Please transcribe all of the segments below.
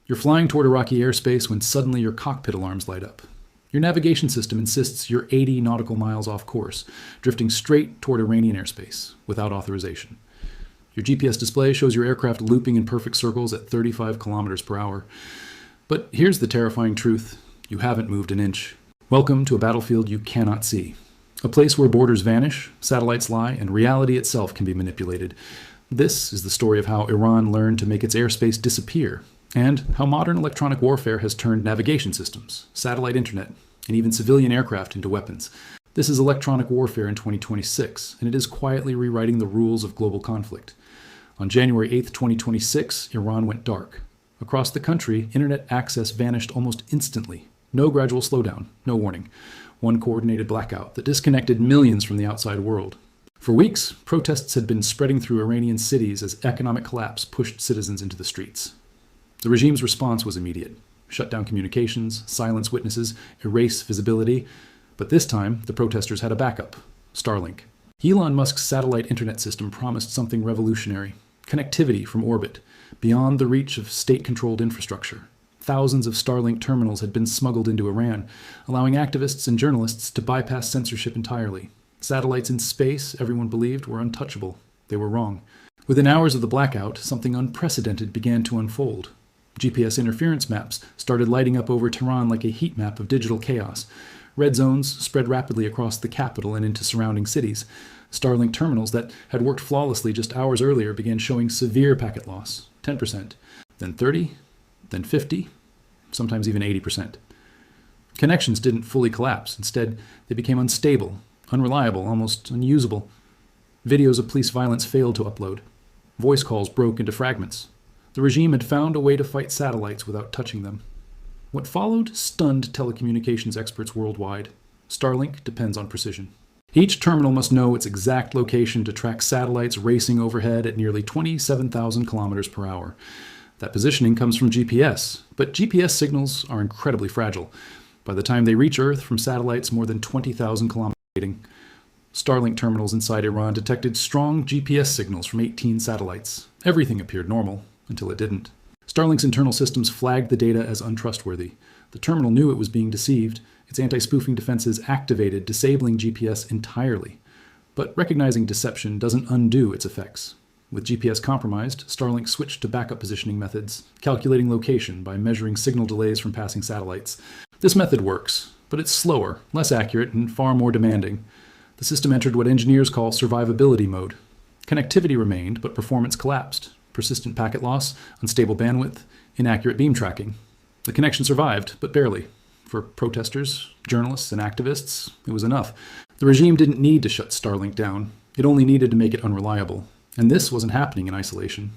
You're flying toward Iraqi airspace when suddenly your cockpit alarms light up. Your navigation system insists you're 80 nautical miles off course, drifting straight toward Iranian airspace without authorization. Your GPS display shows your aircraft looping in perfect circles at 35 kilometers per hour. But here's the terrifying truth. You haven't moved an inch. Welcome to a battlefield you cannot see. A place where borders vanish, satellites lie, and reality itself can be manipulated. This is the story of how Iran learned to make its airspace disappear, and how modern electronic warfare has turned navigation systems, satellite internet, and even civilian aircraft into weapons. This is electronic warfare in 2026, and it is quietly rewriting the rules of global conflict. On January 8, 2026, Iran went dark. Across the country, internet access vanished almost instantly. No gradual slowdown, no warning. One coordinated blackout that disconnected millions from the outside world. For weeks, protests had been spreading through Iranian cities as economic collapse pushed citizens into the streets. The regime's response was immediate. Shut down communications, silence witnesses, erase visibility. But this time, the protesters had a backup: Starlink. Elon Musk's satellite internet system promised something revolutionary: connectivity from orbit, beyond the reach of state-controlled infrastructure. Thousands of Starlink terminals had been smuggled into Iran, allowing activists and journalists to bypass censorship entirely. Satellites in space, everyone believed, were untouchable. They were wrong. Within hours of the blackout, something unprecedented began to unfold. GPS interference maps started lighting up over Tehran like a heat map of digital chaos. Red zones spread rapidly across the capital and into surrounding cities. Starlink terminals that had worked flawlessly just hours earlier began showing severe packet loss, 10%, then 30%, then 50%, sometimes even 80%. Connections didn't fully collapse. Instead, they became unstable, unreliable, almost unusable. Videos of police violence failed to upload. Voice calls broke into fragments. The regime had found a way to fight satellites without touching them. What followed stunned telecommunications experts worldwide. Starlink depends on precision. Each terminal must know its exact location to track satellites racing overhead at nearly 27,000 kilometers per hour. That positioning comes from GPS, but GPS signals are incredibly fragile. By the time they reach Earth from satellites more than 20,000 kilometers, Starlink terminals inside Iran detected strong GPS signals from 18 satellites. Everything appeared normal, until it didn't. Starlink's internal systems flagged the data as untrustworthy. The terminal knew it was being deceived. Its anti-spoofing defenses activated, disabling GPS entirely. But recognizing deception doesn't undo its effects. With GPS compromised, Starlink switched to backup positioning methods, calculating location by measuring signal delays from passing satellites. This method works, but it's slower, less accurate, and far more demanding. The system entered what engineers call survivability mode. Connectivity remained, but performance collapsed. Persistent packet loss, unstable bandwidth, inaccurate beam tracking. The connection survived, but barely. For protesters, journalists, and activists, it was enough. The regime didn't need to shut Starlink down. It only needed to make it unreliable. And this wasn't happening in isolation.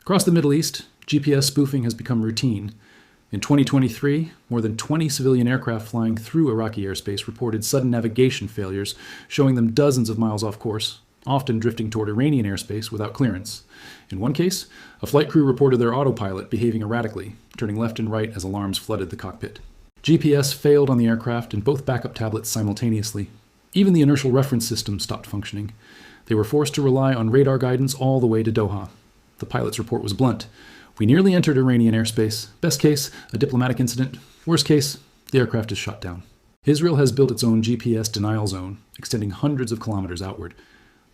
Across the Middle East, GPS spoofing has become routine. In 2023, more than 20 civilian aircraft flying through Iraqi airspace reported sudden navigation failures, showing them dozens of miles off course, often drifting toward Iranian airspace without clearance. In one case, a flight crew reported their autopilot behaving erratically, turning left and right as alarms flooded the cockpit. GPS failed on the aircraft and both backup tablets simultaneously. Even the inertial reference system stopped functioning. They were forced to rely on radar guidance all the way to Doha. The pilot's report was blunt. We nearly entered Iranian airspace. Best case, a diplomatic incident. Worst case, the aircraft is shot down. Israel has built its own GPS denial zone, extending hundreds of kilometers outward.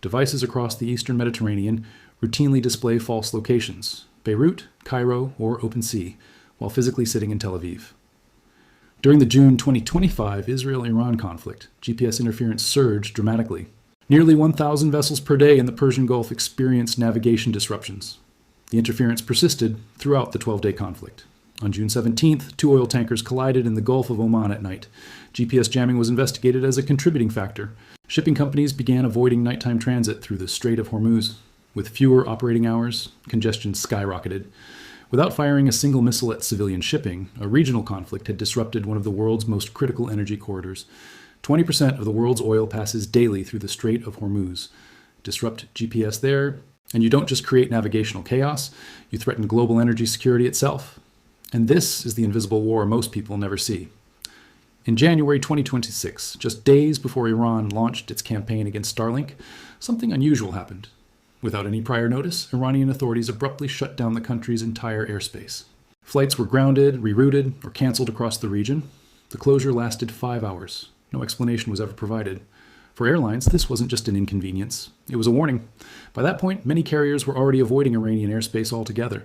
Devices across the eastern Mediterranean routinely display false locations, Beirut, Cairo, or open sea, while physically sitting in Tel Aviv. During the June 2025 Israel-Iran conflict, GPS interference surged dramatically. Nearly 1,000 vessels per day in the Persian Gulf experienced navigation disruptions. The interference persisted throughout the 12-day conflict. On June 17th, 2 oil tankers collided in the Gulf of Oman at night. GPS jamming was investigated as a contributing factor. Shipping companies began avoiding nighttime transit through the Strait of Hormuz. With fewer operating hours, congestion skyrocketed. Without firing a single missile at civilian shipping, a regional conflict had disrupted one of the world's most critical energy corridors. 20% of the world's oil passes daily through the Strait of Hormuz. Disrupt GPS there, and you don't just create navigational chaos, you threaten global energy security itself. And this is the invisible war most people never see. In January 2026, just days before Iran launched its campaign against Starlink, something unusual happened. Without any prior notice, Iranian authorities abruptly shut down the country's entire airspace. Flights were grounded, rerouted, or canceled across the region. The closure lasted 5 hours. No explanation was ever provided. For airlines, this wasn't just an inconvenience. It was a warning. By that point, many carriers were already avoiding Iranian airspace altogether.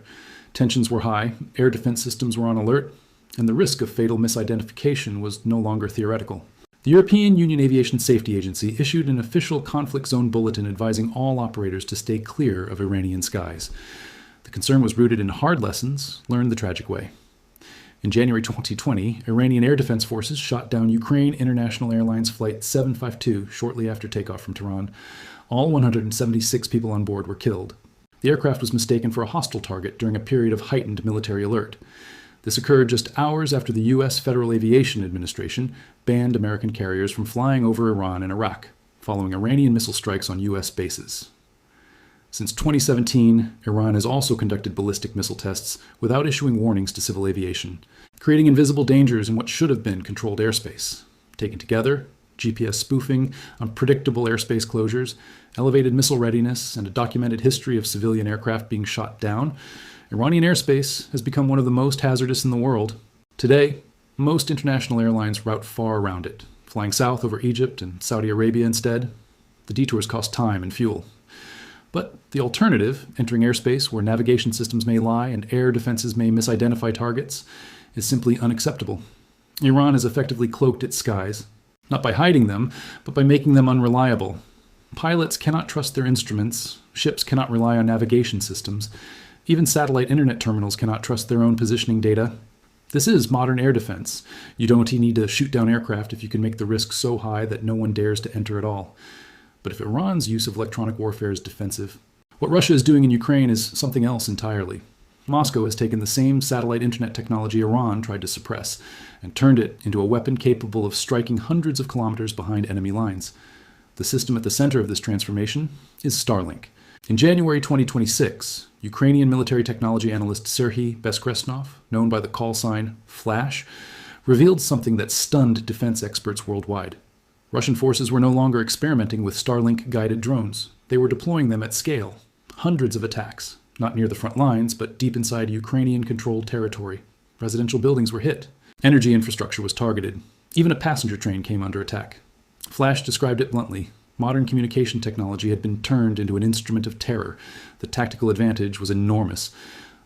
Tensions were high, air defense systems were on alert, and the risk of fatal misidentification was no longer theoretical. The European Union Aviation Safety Agency issued an official conflict zone bulletin advising all operators to stay clear of Iranian skies. The concern was rooted in hard lessons learned the tragic way. In January 2020, Iranian air defense forces shot down Ukraine International Airlines Flight 752 shortly after takeoff from Tehran. All 176 people on board were killed. The aircraft was mistaken for a hostile target during a period of heightened military alert. This occurred just hours after the U.S. Federal Aviation Administration banned American carriers from flying over Iran and Iraq, following Iranian missile strikes on U.S. bases. Since 2017, Iran has also conducted ballistic missile tests without issuing warnings to civil aviation, creating invisible dangers in what should have been controlled airspace. Taken together, GPS spoofing, unpredictable airspace closures, elevated missile readiness, and a documented history of civilian aircraft being shot down, Iranian airspace has become one of the most hazardous in the world. Today, most international airlines route far around it, flying south over Egypt and Saudi Arabia instead. The detours cost time and fuel. But the alternative, entering airspace where navigation systems may lie and air defenses may misidentify targets, is simply unacceptable. Iran has effectively cloaked its skies, not by hiding them, but by making them unreliable. Pilots cannot trust their instruments, ships cannot rely on navigation systems, even satellite internet terminals cannot trust their own positioning data. This is modern air defense. You don't need to shoot down aircraft if you can make the risk so high that no one dares to enter at all. But if Iran's use of electronic warfare is defensive, what Russia is doing in Ukraine is something else entirely. Moscow has taken the same satellite internet technology Iran tried to suppress and turned it into a weapon capable of striking hundreds of kilometers behind enemy lines. The system at the center of this transformation is Starlink. In January 2026, Ukrainian military technology analyst Serhiy Beskresnov, known by the call sign Flash, revealed something that stunned defense experts worldwide. Russian forces were no longer experimenting with Starlink-guided drones. They were deploying them at scale. Hundreds of attacks, not near the front lines, but deep inside Ukrainian-controlled territory. Residential buildings were hit. Energy infrastructure was targeted. Even a passenger train came under attack. Flash described it bluntly. Modern communication technology had been turned into an instrument of terror. The tactical advantage was enormous.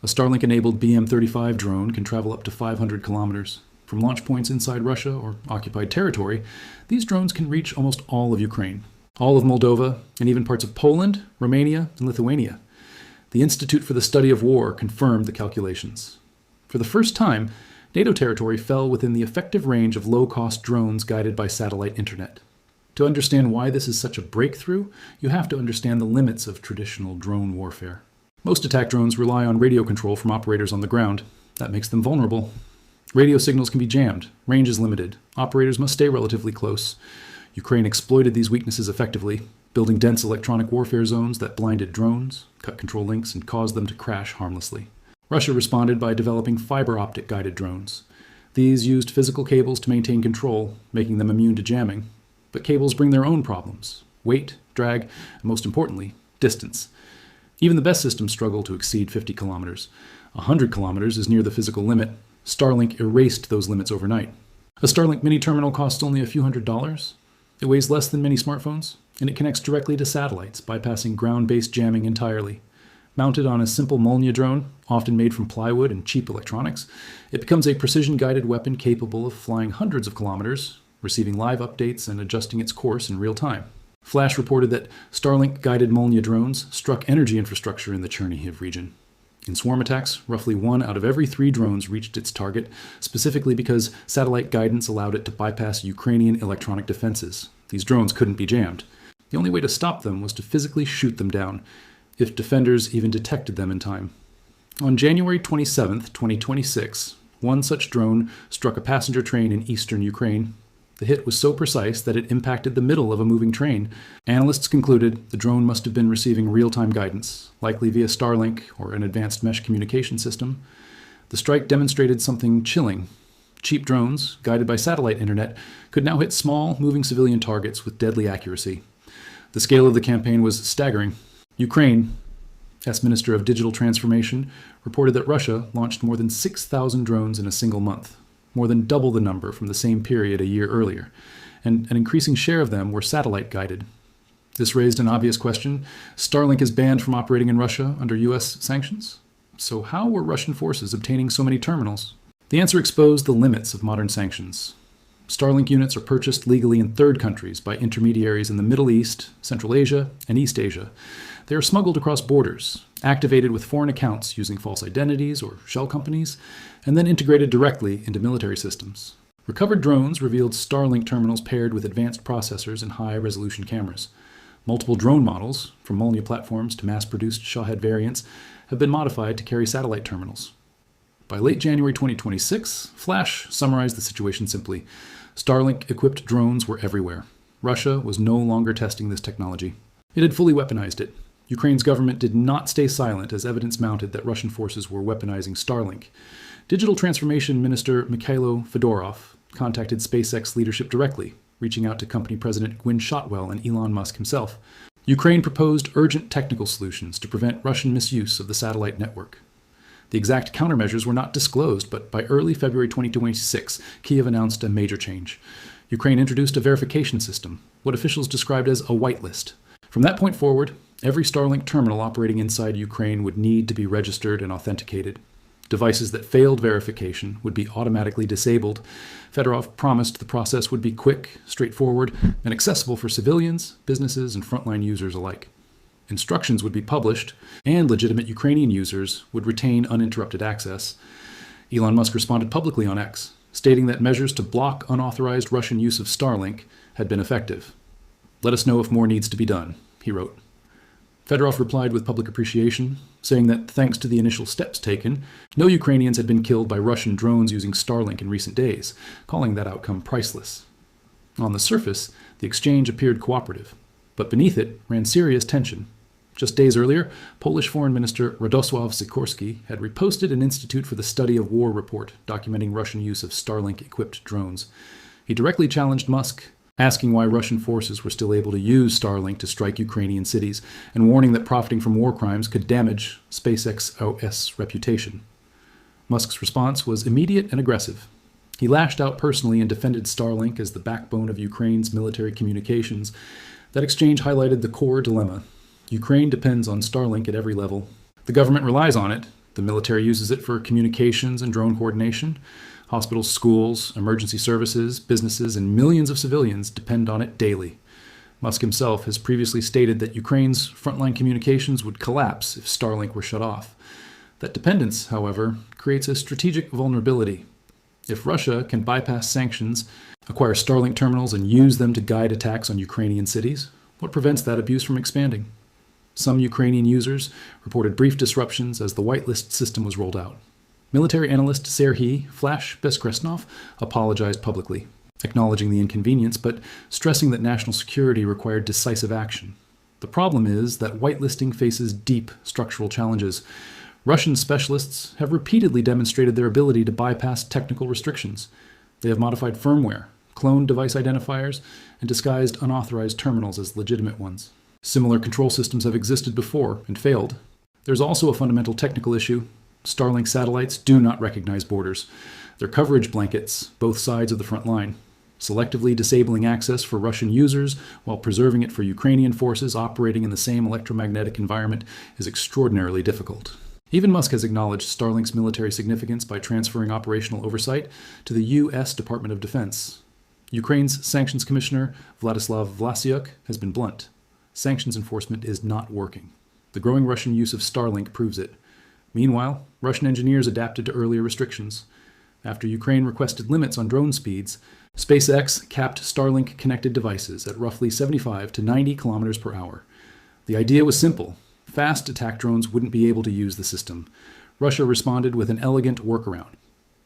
A Starlink-enabled BM-35 drone can travel up to 500 kilometers. From launch points inside Russia or occupied territory, these drones can reach almost all of Ukraine, all of Moldova, and even parts of Poland, Romania, and Lithuania. The Institute for the Study of War confirmed the calculations. For the first time, NATO territory fell within the effective range of low-cost drones guided by satellite internet. To understand why this is such a breakthrough, you have to understand the limits of traditional drone warfare. Most attack drones rely on radio control from operators on the ground. That makes them vulnerable. Radio signals can be jammed, range is limited, operators must stay relatively close. Ukraine exploited these weaknesses effectively, building dense electronic warfare zones that blinded drones, cut control links, and caused them to crash harmlessly. Russia responded by developing fiber optic guided drones. These used physical cables to maintain control, making them immune to jamming. But cables bring their own problems: weight, drag, and most importantly, distance. Even the best systems struggle to exceed 50 kilometers. 100 kilometers is near the physical limit. Starlink erased those limits overnight. A Starlink mini terminal costs only a few $100s. It weighs less than many smartphones, and it connects directly to satellites, bypassing ground-based jamming entirely. Mounted on a simple Molniya drone, often made from plywood and cheap electronics, it becomes a precision-guided weapon capable of flying hundreds of kilometers, receiving live updates and adjusting its course in real time. Flash reported that Starlink-guided Molniya drones struck energy infrastructure in the Chernihiv region. In swarm attacks, roughly 1 out of every 3 drones reached its target, specifically because satellite guidance allowed it to bypass Ukrainian electronic defenses. These drones couldn't be jammed. The only way to stop them was to physically shoot them down, if defenders even detected them in time. On January 27, 2026, one such drone struck a passenger train in eastern Ukraine. The hit was so precise that it impacted the middle of a moving train. Analysts concluded the drone must have been receiving real-time guidance, likely via Starlink or an advanced mesh communication system. The strike demonstrated something chilling. Cheap drones, guided by satellite internet, could now hit small, moving civilian targets with deadly accuracy. The scale of the campaign was staggering. Ukraine, as Minister of Digital Transformation, reported that Russia launched more than 6,000 drones in a single month, more than double the number from the same period a year earlier, and an increasing share of them were satellite-guided. This raised an obvious question. Starlink is banned from operating in Russia under U.S. sanctions. So how were Russian forces obtaining so many terminals? The answer exposed the limits of modern sanctions. Starlink units are purchased legally in third countries by intermediaries in the Middle East, Central Asia, and East Asia. They are smuggled across borders, activated with foreign accounts using false identities or shell companies, and then integrated directly into military systems. Recovered drones revealed Starlink terminals paired with advanced processors and high-resolution cameras. Multiple drone models, from Molniya platforms to mass-produced Shahed variants, have been modified to carry satellite terminals. By late January 2026, Flash summarized the situation simply. Starlink-equipped drones were everywhere. Russia was no longer testing this technology. It had fully weaponized it. Ukraine's government did not stay silent as evidence mounted that Russian forces were weaponizing Starlink. Digital Transformation Minister Mikhailo Fedorov contacted SpaceX leadership directly, reaching out to company president Gwynne Shotwell and Elon Musk himself. Ukraine proposed urgent technical solutions to prevent Russian misuse of the satellite network. The exact countermeasures were not disclosed, but by early February 2026, Kyiv announced a major change. Ukraine introduced a verification system, what officials described as a whitelist. From that point forward, every Starlink terminal operating inside Ukraine would need to be registered and authenticated. Devices that failed verification would be automatically disabled. Fedorov promised the process would be quick, straightforward, and accessible for civilians, businesses, and frontline users alike. Instructions would be published, and legitimate Ukrainian users would retain uninterrupted access. Elon Musk responded publicly on X, stating that measures to block unauthorized Russian use of Starlink had been effective. "Let us know if more needs to be done," he wrote. Fedorov replied with public appreciation, saying that thanks to the initial steps taken, no Ukrainians had been killed by Russian drones using Starlink in recent days, calling that outcome priceless. On the surface, the exchange appeared cooperative, but beneath it ran serious tension. Just days earlier, Polish Foreign Minister Radosław Sikorski had reposted an Institute for the Study of War report documenting Russian use of Starlink-equipped drones. He directly challenged Musk, asking why Russian forces were still able to use Starlink to strike Ukrainian cities, and warning that profiting from war crimes could damage SpaceX's reputation. Musk's response was immediate and aggressive. He lashed out personally and defended Starlink as the backbone of Ukraine's military communications. That exchange highlighted the core dilemma. Ukraine depends on Starlink at every level. The government relies on it. The military uses it for communications and drone coordination. Hospitals, schools, emergency services, businesses, and millions of civilians depend on it daily. Musk himself has previously stated that Ukraine's frontline communications would collapse if Starlink were shut off. That dependence, however, creates a strategic vulnerability. If Russia can bypass sanctions, acquire Starlink terminals, and use them to guide attacks on Ukrainian cities, what prevents that abuse from expanding? Some Ukrainian users reported brief disruptions as the whitelist system was rolled out. Military analyst Serhiy Flash Beskresnov apologized publicly, acknowledging the inconvenience but stressing that national security required decisive action. The problem is that whitelisting faces deep structural challenges. Russian specialists have repeatedly demonstrated their ability to bypass technical restrictions. They have modified firmware, cloned device identifiers, and disguised unauthorized terminals as legitimate ones. Similar control systems have existed before and failed. There's also a fundamental technical issue. Starlink satellites do not recognize borders. They're coverage blankets, both sides of the front line. Selectively disabling access for Russian users while preserving it for Ukrainian forces operating in the same electromagnetic environment is extraordinarily difficult. Even Musk has acknowledged Starlink's military significance by transferring operational oversight to the U.S. Department of Defense. Ukraine's Sanctions Commissioner, Vladislav Vlasiuk, has been blunt. Sanctions enforcement is not working. The growing Russian use of Starlink proves it. Meanwhile, Russian engineers adapted to earlier restrictions. After Ukraine requested limits on drone speeds, SpaceX capped Starlink-connected devices at roughly 75 to 90 kilometers per hour. The idea was simple. Fast attack drones wouldn't be able to use the system. Russia responded with an elegant workaround.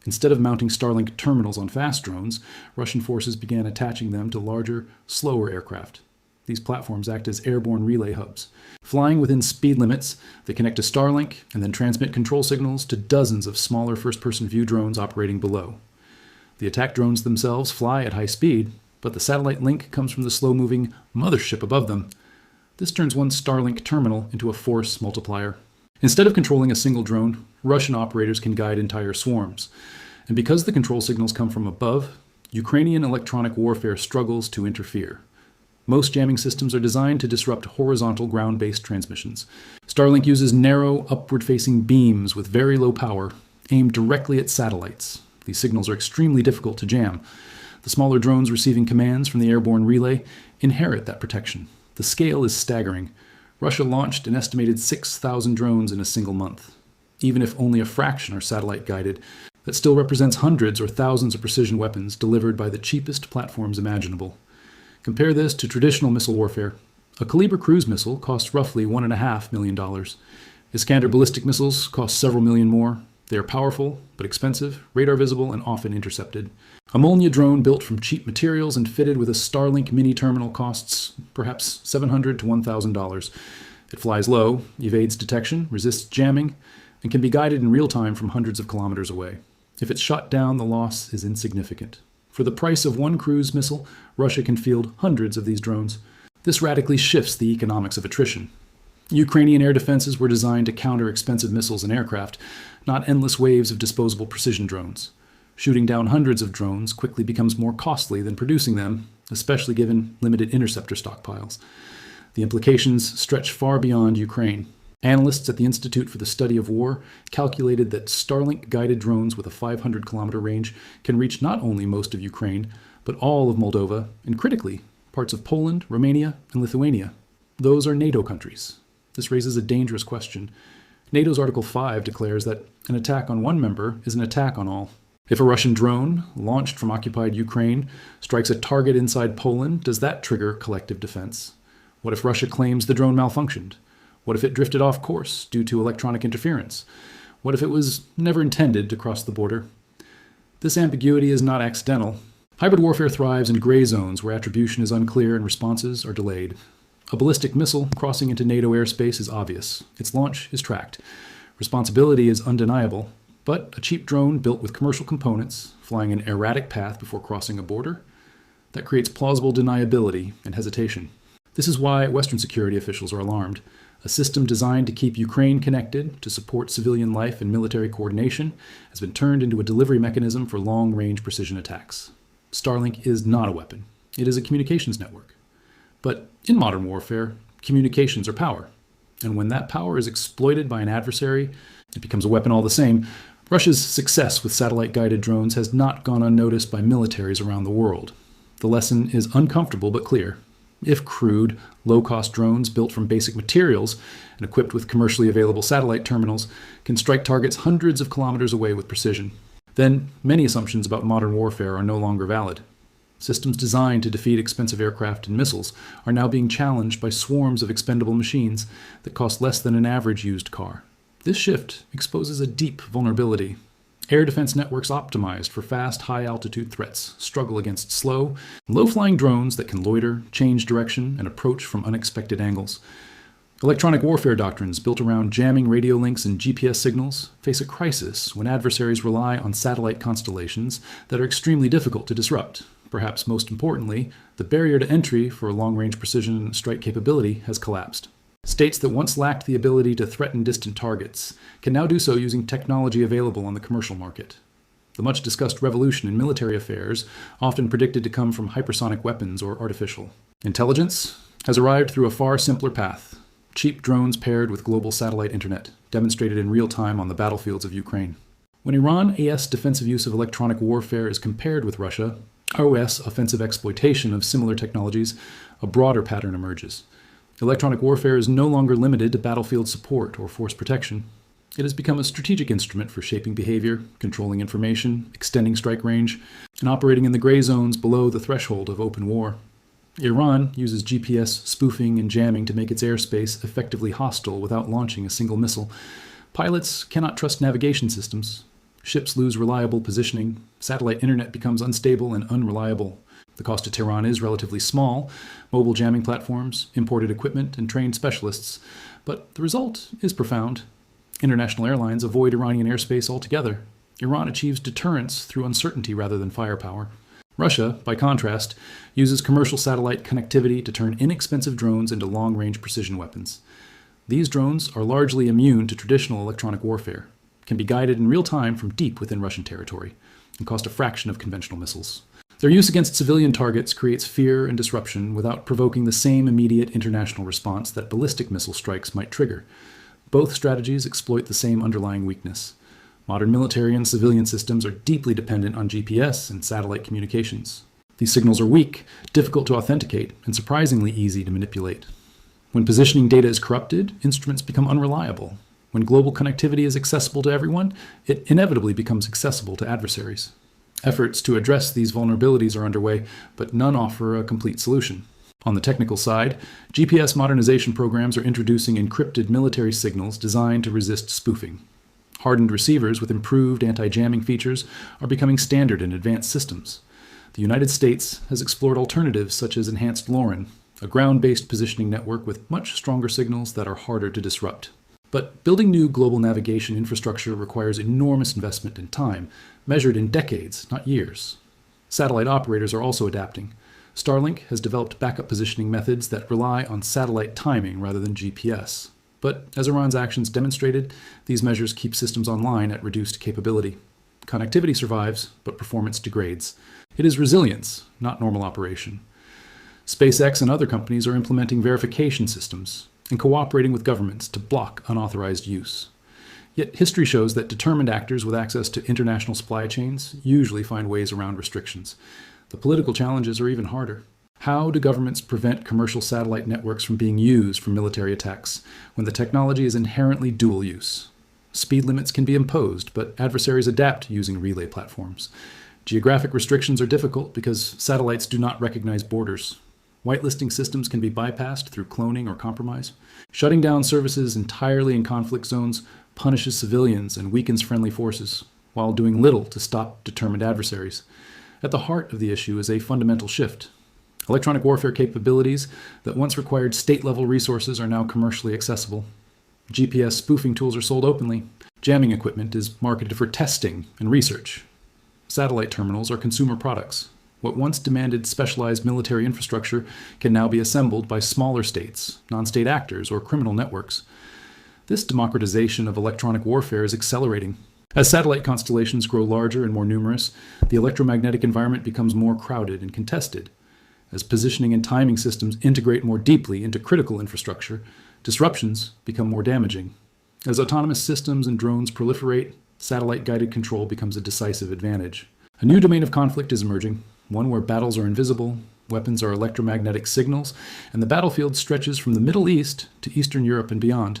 Instead of mounting Starlink terminals on fast drones, Russian forces began attaching them to larger, slower aircraft. These platforms act as airborne relay hubs. Flying within speed limits, they connect to Starlink and then transmit control signals to dozens of smaller first-person view drones operating below. The attack drones themselves fly at high speed, but the satellite link comes from the slow-moving mothership above them. This turns one Starlink terminal into a force multiplier. Instead of controlling a single drone, Russian operators can guide entire swarms. And because the control signals come from above, Ukrainian electronic warfare struggles to interfere. Most jamming systems are designed to disrupt horizontal ground-based transmissions. Starlink uses narrow, upward-facing beams with very low power, aimed directly at satellites. These signals are extremely difficult to jam. The smaller drones receiving commands from the airborne relay inherit that protection. The scale is staggering. Russia launched an estimated 6,000 drones in a single month. Even if only a fraction are satellite-guided, that still represents hundreds or thousands of precision weapons delivered by the cheapest platforms imaginable. Compare this to traditional missile warfare. A Kaliber cruise missile costs roughly $1.5 million. Iskander ballistic missiles cost several million more. They are powerful, but expensive, radar visible, and often intercepted. A Molniya drone built from cheap materials and fitted with a Starlink mini terminal costs perhaps $700 to $1,000. It flies low, evades detection, resists jamming, and can be guided in real time from hundreds of kilometers away. If it's shot down, the loss is insignificant. For the price of one cruise missile, Russia can field hundreds of these drones. This radically shifts the economics of attrition. Ukrainian air defenses were designed to counter expensive missiles and aircraft, not endless waves of disposable precision drones. Shooting down hundreds of drones quickly becomes more costly than producing them, especially given limited interceptor stockpiles. The implications stretch far beyond Ukraine. Analysts at the Institute for the Study of War calculated that Starlink-guided drones with a 500-kilometer range can reach not only most of Ukraine, but all of Moldova, and critically, parts of Poland, Romania, and Lithuania. Those are NATO countries. This raises a dangerous question. NATO's Article 5 declares that an attack on one member is an attack on all. If a Russian drone, launched from occupied Ukraine, strikes a target inside Poland, does that trigger collective defense? What if Russia claims the drone malfunctioned? What if it drifted off course due to electronic interference? What if it was never intended to cross the border? This ambiguity is not accidental. Hybrid warfare thrives in gray zones where attribution is unclear and responses are delayed. A ballistic missile crossing into NATO airspace is obvious. Its launch is tracked. Responsibility is undeniable, but a cheap drone built with commercial components, flying an erratic path before crossing a border, that creates plausible deniability and hesitation. This is why Western security officials are alarmed. A system designed to keep Ukraine connected, to support civilian life and military coordination, has been turned into a delivery mechanism for long-range precision attacks. Starlink is not a weapon. It is a communications network. But in modern warfare, communications are power. And when that power is exploited by an adversary, it becomes a weapon all the same. Russia's success with satellite-guided drones has not gone unnoticed by militaries around the world. The lesson is uncomfortable but clear. If crude, low-cost drones built from basic materials and equipped with commercially available satellite terminals can strike targets hundreds of kilometers away with precision, then many assumptions about modern warfare are no longer valid. Systems designed to defeat expensive aircraft and missiles are now being challenged by swarms of expendable machines that cost less than an average used car. This shift exposes a deep vulnerability. Air defense networks optimized for fast, high-altitude threats struggle against slow, low-flying drones that can loiter, change direction, and approach from unexpected angles. Electronic warfare doctrines built around jamming radio links and GPS signals face a crisis when adversaries rely on satellite constellations that are extremely difficult to disrupt. Perhaps most importantly, the barrier to entry for long-range precision strike capability has collapsed. States that once lacked the ability to threaten distant targets can now do so using technology available on the commercial market. The much-discussed revolution in military affairs, often predicted to come from hypersonic weapons or artificial intelligence, has arrived through a far simpler path: cheap drones paired with global satellite internet, demonstrated in real time on the battlefields of Ukraine. When Iran-AS defensive use of electronic warfare is compared with Russia, OS offensive exploitation of similar technologies, a broader pattern emerges. Electronic warfare is no longer limited to battlefield support or force protection. It has become a strategic instrument for shaping behavior, controlling information, extending strike range, and operating in the gray zones below the threshold of open war. Iran uses GPS spoofing and jamming to make its airspace effectively hostile without launching a single missile. Pilots cannot trust navigation systems. Ships lose reliable positioning. Satellite internet becomes unstable and unreliable. The cost to Tehran is relatively small: mobile jamming platforms, imported equipment, and trained specialists. But the result is profound. International airlines avoid Iranian airspace altogether. Iran achieves deterrence through uncertainty rather than firepower. Russia, by contrast, uses commercial satellite connectivity to turn inexpensive drones into long-range precision weapons. These drones are largely immune to traditional electronic warfare, can be guided in real time from deep within Russian territory, and cost a fraction of conventional missiles. Their use against civilian targets creates fear and disruption without provoking the same immediate international response that ballistic missile strikes might trigger. Both strategies exploit the same underlying weakness. Modern military and civilian systems are deeply dependent on GPS and satellite communications. These signals are weak, difficult to authenticate, and surprisingly easy to manipulate. When positioning data is corrupted, instruments become unreliable. When global connectivity is accessible to everyone, it inevitably becomes accessible to adversaries. Efforts to address these vulnerabilities are underway, but none offer a complete solution. On the technical side, GPS modernization programs are introducing encrypted military signals designed to resist spoofing. Hardened receivers with improved anti-jamming features are becoming standard in advanced systems. The United States has explored alternatives such as enhanced LORAN, a ground-based positioning network with much stronger signals that are harder to disrupt. But building new global navigation infrastructure requires enormous investment and time, measured in decades, not years. Satellite operators are also adapting. Starlink has developed backup positioning methods that rely on satellite timing rather than GPS. But as Iran's actions demonstrated, these measures keep systems online at reduced capability. Connectivity survives, but performance degrades. It is resilience, not normal operation. SpaceX and other companies are implementing verification systems and cooperating with governments to block unauthorized use. Yet history shows that determined actors with access to international supply chains usually find ways around restrictions. The political challenges are even harder. How do governments prevent commercial satellite networks from being used for military attacks when the technology is inherently dual use? Speed limits can be imposed, but adversaries adapt using relay platforms. Geographic restrictions are difficult because satellites do not recognize borders. Whitelisting systems can be bypassed through cloning or compromise. Shutting down services entirely in conflict zones punishes civilians and weakens friendly forces, while doing little to stop determined adversaries. At the heart of the issue is a fundamental shift. Electronic warfare capabilities that once required state-level resources are now commercially accessible. GPS spoofing tools are sold openly. Jamming equipment is marketed for testing and research. Satellite terminals are consumer products. What once demanded specialized military infrastructure can now be assembled by smaller states, non-state actors, or criminal networks. This democratization of electronic warfare is accelerating. As satellite constellations grow larger and more numerous, the electromagnetic environment becomes more crowded and contested. As positioning and timing systems integrate more deeply into critical infrastructure, disruptions become more damaging. As autonomous systems and drones proliferate, satellite-guided control becomes a decisive advantage. A new domain of conflict is emerging, one where battles are invisible, weapons are electromagnetic signals, and the battlefield stretches from the Middle East to Eastern Europe and beyond.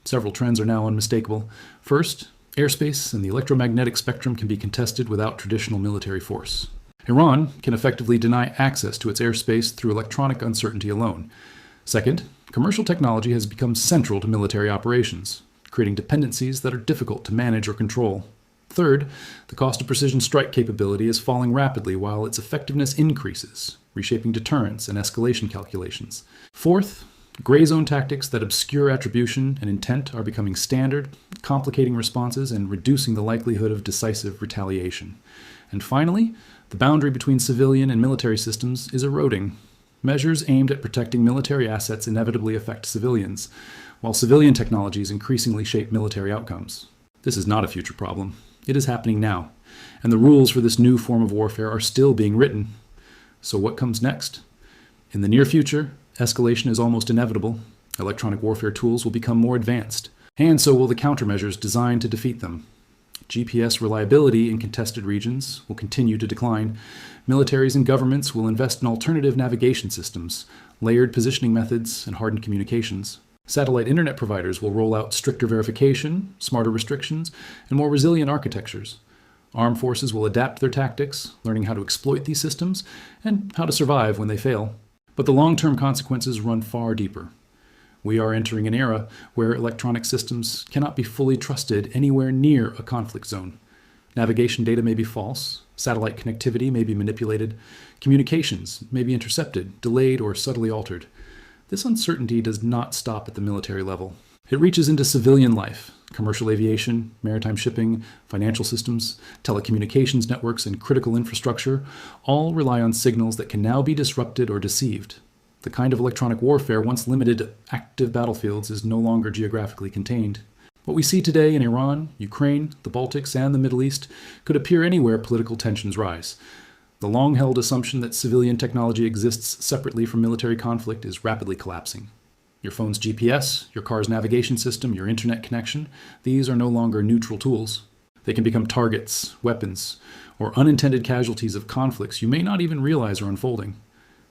Several trends are now unmistakable. First, airspace and the electromagnetic spectrum can be contested without traditional military force. Iran can effectively deny access to its airspace through electronic uncertainty alone. Second, commercial technology has become central to military operations, creating dependencies that are difficult to manage or control. Third, the cost of precision strike capability is falling rapidly while its effectiveness increases, reshaping deterrence and escalation calculations. Fourth, gray zone tactics that obscure attribution and intent are becoming standard, complicating responses and reducing the likelihood of decisive retaliation. And finally, the boundary between civilian and military systems is eroding. Measures aimed at protecting military assets inevitably affect civilians, while civilian technologies increasingly shape military outcomes. This is not a future problem. It is happening now, and the rules for this new form of warfare are still being written. So what comes next? In the near future, escalation is almost inevitable. Electronic warfare tools will become more advanced, and so will the countermeasures designed to defeat them. GPS reliability in contested regions will continue to decline. Militaries and governments will invest in alternative navigation systems, layered positioning methods, and hardened communications. Satellite internet providers will roll out stricter verification, smarter restrictions, and more resilient architectures. Armed forces will adapt their tactics, learning how to exploit these systems and how to survive when they fail. But the long-term consequences run far deeper. We are entering an era where electronic systems cannot be fully trusted anywhere near a conflict zone. Navigation data may be false, satellite connectivity may be manipulated, communications may be intercepted, delayed, or subtly altered. This uncertainty does not stop at the military level. It reaches into civilian life. Commercial aviation, maritime shipping, financial systems, telecommunications networks, and critical infrastructure all rely on signals that can now be disrupted or deceived. The kind of electronic warfare once limited to active battlefields is no longer geographically contained. What we see today in Iran, Ukraine, the Baltics, and the Middle East could appear anywhere political tensions rise. The long-held assumption that civilian technology exists separately from military conflict is rapidly collapsing. Your phone's GPS, your car's navigation system, your internet connection, these are no longer neutral tools. They can become targets, weapons, or unintended casualties of conflicts you may not even realize are unfolding.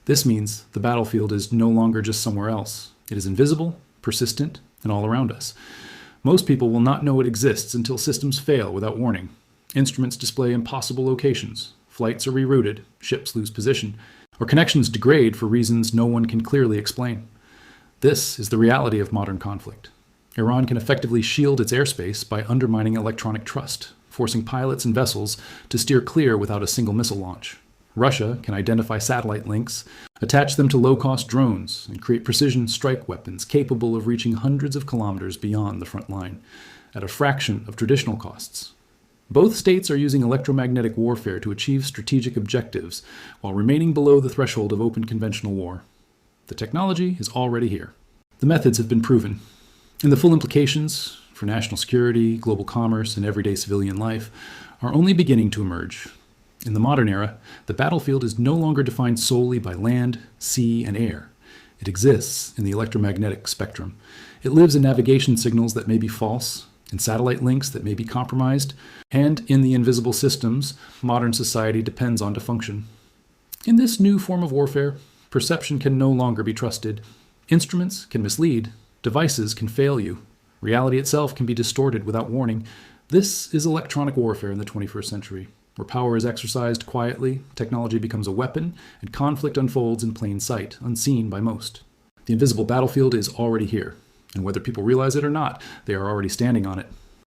This means the battlefield is no longer just somewhere else. It is invisible, persistent, and all around us. Most people will not know it exists until systems fail without warning. Instruments display impossible locations. Flights are rerouted, ships lose position, or connections degrade for reasons no one can clearly explain. This is the reality of modern conflict. Iran can effectively shield its airspace by undermining electronic trust, forcing pilots and vessels to steer clear without a single missile launch. Russia can identify satellite links, attach them to low-cost drones, and create precision strike weapons capable of reaching hundreds of kilometers beyond the front line, at a fraction of traditional costs. Both states are using electromagnetic warfare to achieve strategic objectives while remaining below the threshold of open conventional war. The technology is already here. The methods have been proven, and the full implications for national security, global commerce, and everyday civilian life are only beginning to emerge. In the modern era, the battlefield is no longer defined solely by land, sea, and air. It exists in the electromagnetic spectrum. It lives in navigation signals that may be false, in satellite links that may be compromised, and in the invisible systems modern society depends on to function. In this new form of warfare, perception can no longer be trusted. Instruments can mislead. Devices can fail you. Reality itself can be distorted without warning. This is electronic warfare in the 21st century, where power is exercised quietly, technology becomes a weapon, and conflict unfolds in plain sight, unseen by most. The invisible battlefield is already here, and whether people realize it or not, they are already standing on it.